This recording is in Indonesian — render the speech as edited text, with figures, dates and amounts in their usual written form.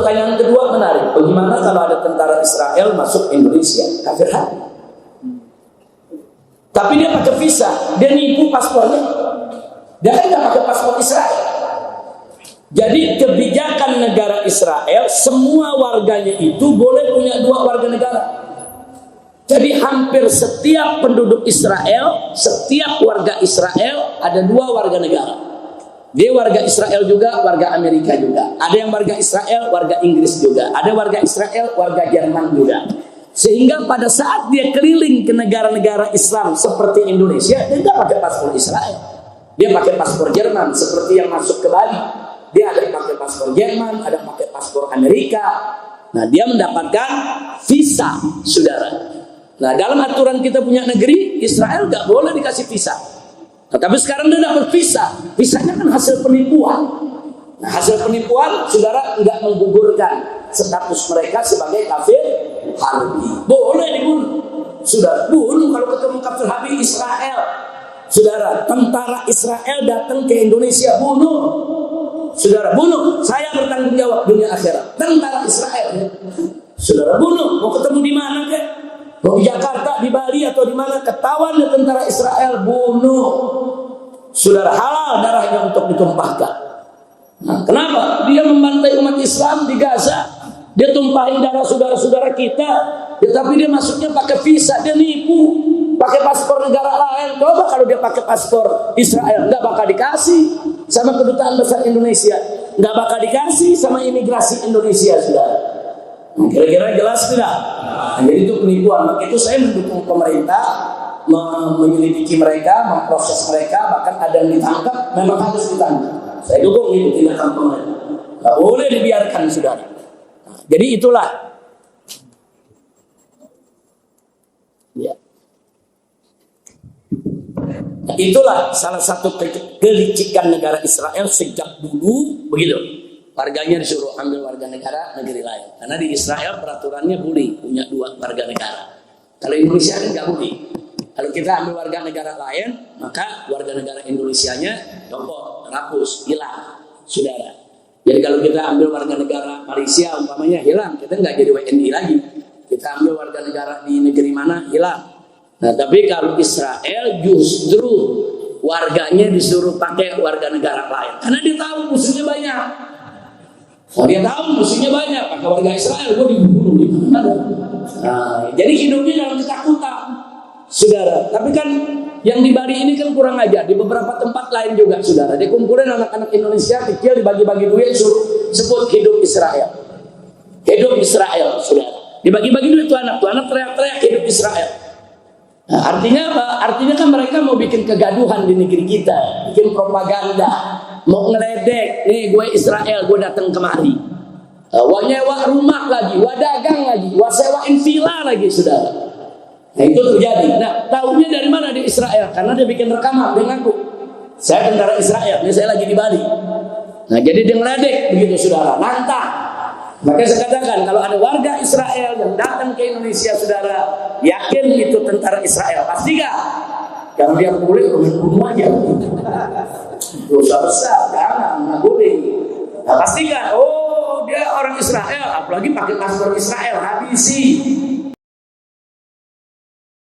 pertanyaan kedua menarik. Bagaimana kalau ada tentara Israel masuk Indonesia? Kafir hati. Tapi dia pakai visa, dia nipu paspornya. Dia kan nggak pakai paspor Israel. Jadi kebijakan negara Israel, semua warganya itu boleh punya 2 warga negara. Jadi hampir setiap penduduk Israel, setiap warga Israel ada 2 warga negara. Dia warga Israel juga, warga Amerika juga. Ada yang warga Israel, warga Inggris juga. Ada warga Israel, warga Jerman juga. Sehingga pada saat dia keliling ke negara-negara Islam seperti Indonesia, dia tidak pakai paspor Israel. Dia pakai paspor Jerman, seperti yang masuk ke Bali. Dia ada yang pakai paspor Jerman, ada yang pakai paspor Amerika. Nah, dia mendapatkan visa, saudara. Nah, dalam aturan kita punya negeri, Israel nggak boleh dikasih visa. Nah, tapi sekarang dia dapat visa. Visanya kan hasil penipuan. Nah, hasil penipuan, saudara nggak menggugurkan status mereka sebagai kafir harbi. Boleh dibunuh. Saudara, bunuh kalau ketemu kafir harbi Israel. Saudara, tentara Israel datang ke Indonesia, bunuh. Saudara, bunuh. Saya bertanggung jawab dunia akhirat. Tentara Israel. Saudara, bunuh. Mau ketemu di mana kek? Mau di Jakarta, di Bali atau di mana? Ketahuan tentara Israel, bunuh. Saudara, halal darahnya untuk ditumpahkan. Nah, kenapa? Dia membantai umat Islam di Gaza. Dia tumpahin darah saudara-saudara kita. Ya, tapi dia masuknya pakai visa, dia nipu. Pakai paspor negara lain. Coba kalau dia pakai paspor Israel, nggak bakal dikasih sama kedutaan besar Indonesia, nggak bakal dikasih sama imigrasi Indonesia, saudara. Nah, kira-kira jelas tidak? Nah, jadi itu penipuan. Maka itu saya mendukung pemerintah menyelidiki mereka, memproses mereka, bahkan ada yang ditangkap, memang harus ditangkap. Saya dukung itu tindakan pemerintah. Nggak boleh dibiarkan, saudara. Nah, jadi itulah. Ya. Nah, itulah salah satu kelicikan negara Israel sejak dulu begitu. Warganya disuruh ambil warga negara negeri lain. Karena di Israel peraturannya boleh punya 2 warga negara. Kalau Indonesia kan nggak boleh. Kalau kita ambil warga negara lain, maka warga negara Indonesianya copot, hapus, hilang, saudara. Jadi kalau kita ambil warga negara Malaysia umpamanya hilang, kita nggak jadi WNI lagi. Kita ambil warga negara di negeri mana hilang. Nah, tapi kalau Israel justru warganya disuruh pakai warga negara lain. Karena dia tahu musuhnya banyak. Nah, dia tahu musuhnya banyak. Pakai warga Israel, gue dibunuh di mana. Nah, jadi hidupnya dalam ketakutan, saudara. Tapi kan yang di Bali ini kan kurang ajar. Di beberapa tempat lain juga, saudara. Dikumpulin anak-anak Indonesia kecil, dibagi-bagi duit, suruh sebut hidup Israel. Hidup Israel, saudara. Dibagi-bagi duit tuh anak teriak-teriak hidup Israel. Nah, artinya apa? Artinya kan mereka mau bikin kegaduhan di negeri kita, bikin propaganda, mau ngeledek. Nih gue Israel, gue datang kemari. Wah nyewa rumah lagi, wah dagang lagi, wah sewain villa lagi, saudara. Nah itu terjadi. Nah tahunya dari mana di Israel? Karena dia bikin rekaman, dia ngaku saya tentara Israel, ini saya lagi di Bali. Nah jadi dia ngeledek begitu, saudara, nantang. Makanya saya katakan kalau ada warga Israel yang datang ke Indonesia, saudara, yakin itu tentara Israel, pasti gak? Kalau dia boleh, bunuh aja. Dosa besar, jangan, nggak boleh. Nah pastikan, oh dia orang Israel, apalagi pakai paspor Israel, habisi.